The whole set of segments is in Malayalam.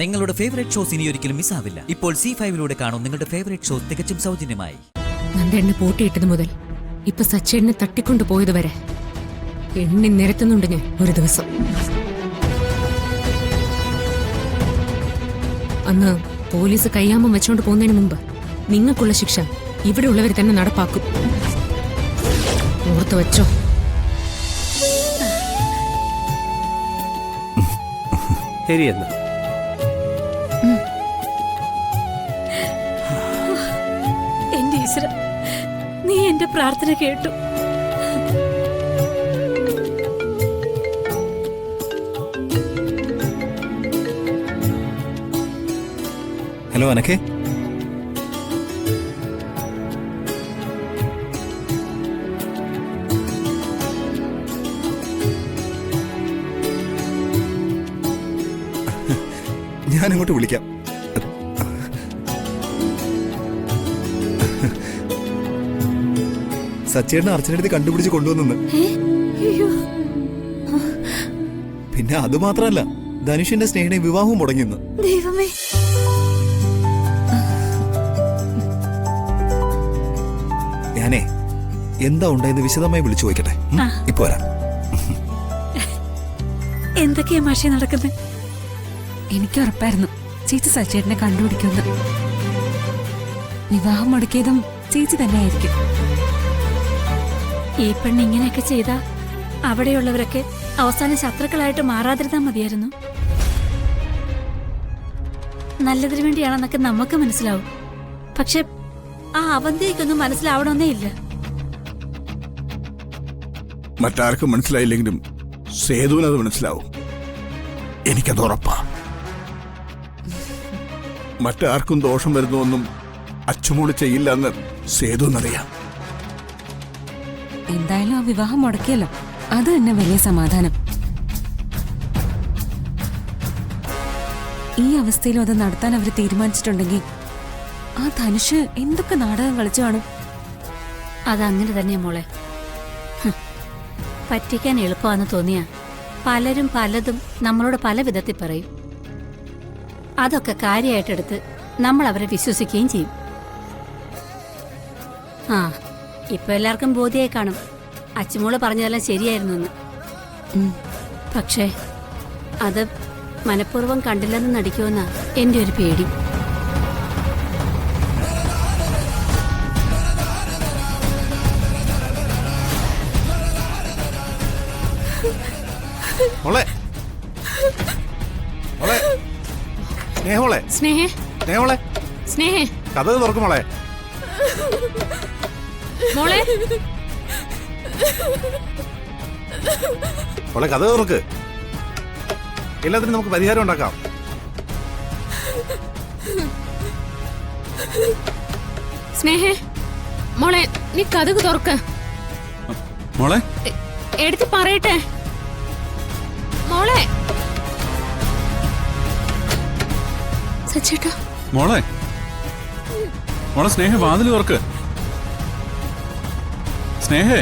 നിങ്ങളുടെ ഫേവറേറ്റ് ഷോസ് ഇനി ഒരിക്കലും മിസ്സാവില്ല. ഇപ്പോൾ C5 കാണും നിങ്ങളുടെ ഫേവറേറ്റ് ഷോസ് തികച്ചും സൗജന്യമായി. നന്ദേണ്ണ പൂട്ടിയിട്ടത് മുതൽ ഇപ്പൊ സച്ചേണ്ണെ തട്ടിക്കൊണ്ടു പോയത് വരെ എണ്ണി നിരത്തുന്നുണ്ട് ഞാൻ ഒരു ദിവസം. അന്ന് പോലീസ് കയ്യാമം വെച്ചോണ്ട് പോകുന്നതിന് മുമ്പ് നിങ്ങൾക്കുള്ള ശിക്ഷ ഇവിടെ ഉള്ളവർ തന്നെ നടപ്പാക്കും. ഓർത്തു വെച്ചോ. ശരിയെന്നാ എന്റെ ഈശ്വര, നീ എന്റെ പ്രാർത്ഥന കേട്ടു. ഹലോ അനക്കെ, ഞാനിങ്ങോട്ട് വിളിക്കാം. സച്ചേട്ടനെ അർച്ചനടുത്ത് കണ്ടുപിടിച്ച് കൊണ്ടുവന്നു. പിന്നെ അത് മാത്രല്ല, ധനുഷിന്റെ സ്നേഹനെ വിവാഹവും മുടങ്ങിന്ന്. ദൈവമേ, ഞാനേ എന്താ ഉണ്ടായെന്ന് വിശദമായി വിളിച്ചു ചോദിക്കട്ടെ. ഇപ്പൊ വരാം. എന്തൊക്കെയാ മാഷി നടക്കുന്നത്? എനിക്ക് ഉറപ്പായിരുന്നു ചേച്ചി സച്ചേട്ടനെ കണ്ടുപിടിക്കുമെന്ന്. വിവാഹം മുടക്കിയതും ചേച്ചി തന്നെ ആയിരിക്കും. ഈ പെണ്ണ് ഇങ്ങനെയൊക്കെ ചെയ്താ അവിടെയുള്ളവരൊക്കെ അവസാനം ശത്രുക്കളായിട്ട് മാറാതിരുന്നാ മതിയായിരുന്നു. നല്ലതിനു വേണ്ടിയാണെന്നൊക്കെ നമുക്ക് മനസ്സിലാവും. പക്ഷെ ആ അവന്തിക്കൊന്നും മനസ്സിലാവണമെന്നേ ഇല്ല. മറ്റാർക്കും മനസ്സിലായില്ലെങ്കിലും സേതുവിനത് മനസ്സിലാവും. എനിക്കത് ഉറപ്പാ. മറ്റാർക്കും ദോഷം വരുന്നൊന്നും അച്ചുമോള് ചെയ്യില്ല എന്ന് സേതുവിനറിയാം. എന്തായാലും ആ വിവാഹം മുടക്കിയല്ലോ, അത് തന്നെ വലിയ സമാധാനം. ഈ അവസ്ഥയിലും അത് നടത്താൻ അവർ തീരുമാനിച്ചിട്ടുണ്ടെങ്കിൽ ആ ധനുഷ് എന്തൊക്കെ നാടകം കളിച്ചു കാണും. അതങ്ങനെ തന്നെയാ മോളെ. പറ്റിക്കാൻ എളുപ്പമാണെന്ന് തോന്നിയാ പലരും പലതും നമ്മളോട് പല വിധത്തിൽ പറയും. അതൊക്കെ കാര്യമായിട്ടെടുത്ത് നമ്മൾ അവരെ വിശ്വസിക്കുകയും ചെയ്യും. ആ, ഇപ്പൊ എല്ലാവർക്കും ബോധ്യമായി കാണും അച്ചുമോള് പറഞ്ഞതെല്ലാം ശരിയായിരുന്നു എന്ന്. പക്ഷേ അത് മനഃപൂർവ്വം കണ്ടില്ലെന്ന് നടിക്കുമെന്നാ എൻ്റെ ഒരു പേടി. സ്നേഹേ, സ്നേഹേ, കഥ തുറക്കും മോളെ. മോളെ, മോളെ കഥ തുറക്ക്. എല്ലാത്തിനും നമുക്ക് പരിഹാരം ഉണ്ടാക്കാം. സ്നേഹേ, മോളെ നീ കഥക് തുറക്ക. മോളെ എടുത്ത് പറയട്ടെ. മോളെ, സച്ചേട്ടാ. മോളെ, മോളെ സ്നേഹ വാതിൽ തുറക്ക്. സ്നേഹേ,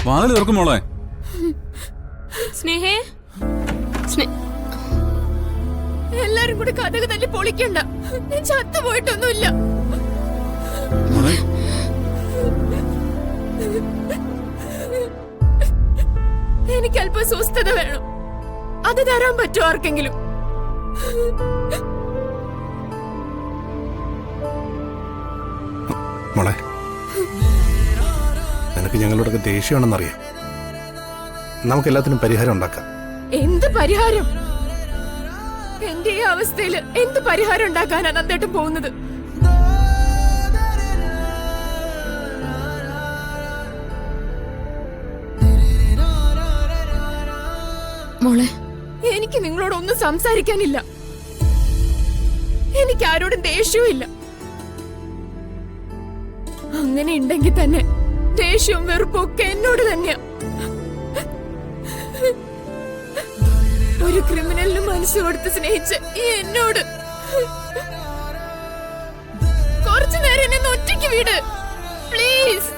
വാതിൽ തുറക്കും മോളെ. സ്നേഹേ, എല്ലാരും കൂടി കഥക് തല്ലി പൊളിക്കണ്ട. ഞാൻ ചത്തുപോയിട്ടൊന്നുമില്ല. മോളെ, എനിക്ക് അല്പം സ്വസ്ഥത വേണം. അത് തരാൻ പറ്റുമോ ആർക്കെങ്കിലും? മോളെ, നിനക്ക് ഞങ്ങളോടൊക്കെ ദേഷ്യമാണെന്നറിയാം. നമുക്ക് എല്ലാത്തിനും പരിഹാരം ഉണ്ടാക്കാം. എന്ത് പരിഹാരം? എന്റെ ഈ അവസ്ഥയില് എന്ത് പരിഹാരം ഉണ്ടാക്കാനാ നന്ദേട്ടൻ പോകുന്നത്? മോളെ, എനിക്ക് നിങ്ങളോടൊന്നും സംസാരിക്കാനില്ല. എനിക്ക് ആരോടും ദേഷ്യവും ഇല്ല. അങ്ങനെ ഉണ്ടെങ്കിൽ തന്നെ ദേഷ്യവും വെറുപ്പും ഒക്കെ എന്നോട് തന്നെയാ. ഒരു ക്രിമിനലിന് മനസ്സ് കൊടുത്ത് സ്നേഹിച്ച് ഈ എന്നോട് കുറച്ചു നേരം എന്നെ ഒറ്റയ്ക്ക് വിട് പ്ലീസ്.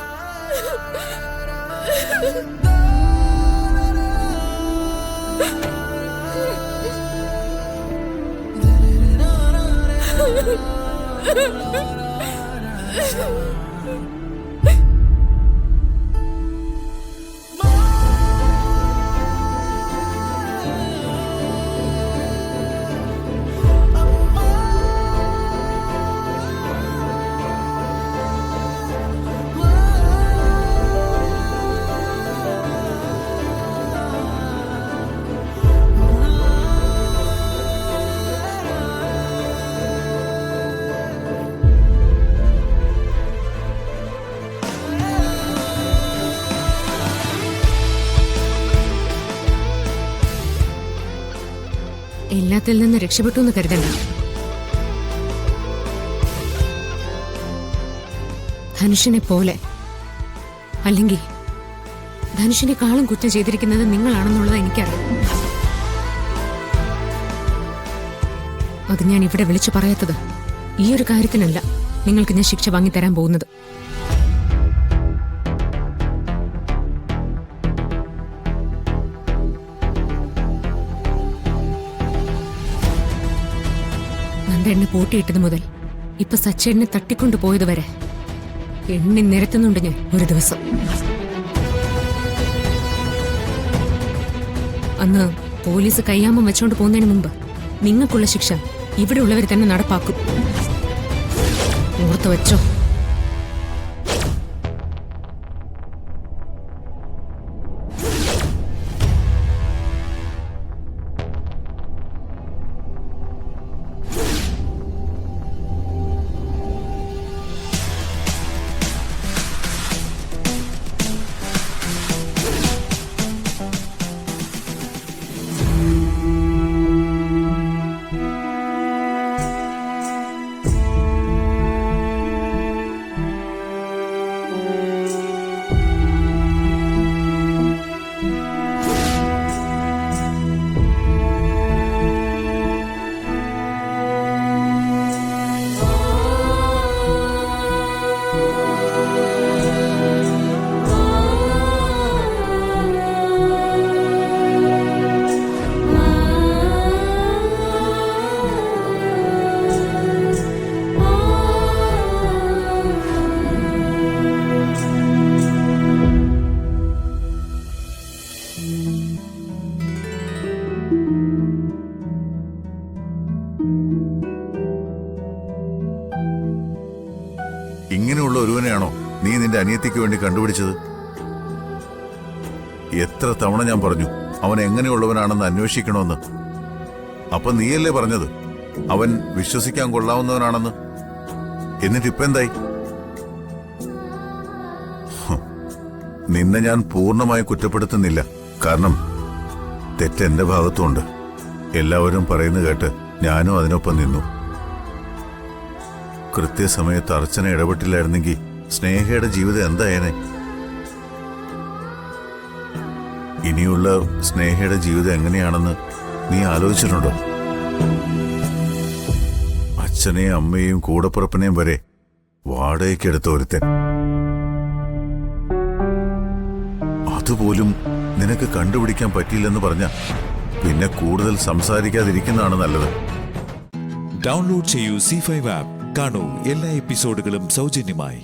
എല്ലാത്തിൽ നിന്ന് രക്ഷപ്പെട്ടു എന്ന് കരുതണ്ട. ധനുഷിനെ പോലെ, അല്ലെങ്കിൽ ധനുഷിനെക്കാളും കുറ്റം ചെയ്തിരിക്കുന്നത് നിങ്ങളാണെന്നുള്ളത് എനിക്കറിയാം. അത് ഞാൻ ഇവിടെ വിളിച്ചു പറയാത്തത് ഈ ഒരു കാര്യത്തിനല്ല നിങ്ങൾക്ക് ഞാൻ ശിക്ഷ വാങ്ങിത്തരാൻ പോകുന്നത്. എന്നെ പൂട്ടിയിട്ടത് മുതൽ ഇപ്പൊ സച്ചേടിനെ തട്ടിക്കൊണ്ടു പോയത് വരെ എണ്ണി നിരത്തുന്നുണ്ട് ഞാൻ ഒരു ദിവസം. അന്ന് പോലീസ് കയ്യാമം വെച്ചോണ്ട് പോകുന്നതിന് മുമ്പ് നിങ്ങൾക്കുള്ള ശിക്ഷ ഇവിടെ ഉള്ളവർ തന്നെ നടപ്പാക്കും. ഓർത്തു വെച്ചോ. ഇങ്ങനെയുള്ള ഒരുവനെയാണോ നീ നിന്റെ അനിയത്തിക്ക് വേണ്ടി കണ്ടുപിടിച്ചത്? എത്ര തവണ ഞാൻ പറഞ്ഞു അവൻ എങ്ങനെയുള്ളവനാണെന്ന് അന്വേഷിക്കണമെന്ന്. അപ്പൊ നീയല്ലേ പറഞ്ഞത് അവൻ വിശ്വസിക്കാൻ കൊള്ളാവുന്നവനാണെന്ന്? എന്നിട്ടിപ്പ എന്തായി? നിന്നെ ഞാൻ പൂർണ്ണമായി കുറ്റപ്പെടുത്തുന്നില്ല. കാരണം തെറ്റെന്റെ ഭാഗത്തുണ്ട്. എല്ലാവരും പറയുന്നത് കേട്ട് ഞാനും അതിനൊപ്പം നിന്നു. കൃത്യസമയത്ത് അർച്ചന ഇടപെട്ടില്ലായിരുന്നെങ്കിൽ സ്നേഹയുടെ ജീവിതം എന്തായേനെ? ഇനിയുള്ള സ്നേഹയുടെ ജീവിതം എങ്ങനെയാണെന്ന് നീ ആലോചിച്ചിട്ടുണ്ടോ? അച്ഛനെയും അമ്മയെയും കൂടപ്പുറപ്പിനെയും വരെ വാടകയ്ക്കെടുത്ത ഒരുത്തൻ. അതുപോലും നിനക്ക് കണ്ടുപിടിക്കാൻ പറ്റിയില്ലെന്ന് പറഞ്ഞ പിന്നെ കൂടുതൽ സംസാരിക്കാതിരിക്കുന്നതാണ് നല്ലത്. ഡൗൺലോഡ് ചെയ്യൂ C5 ആപ്പ്. കാണൂ എല്ലാ എപ്പിസോഡുകളും സൗജന്യമായി.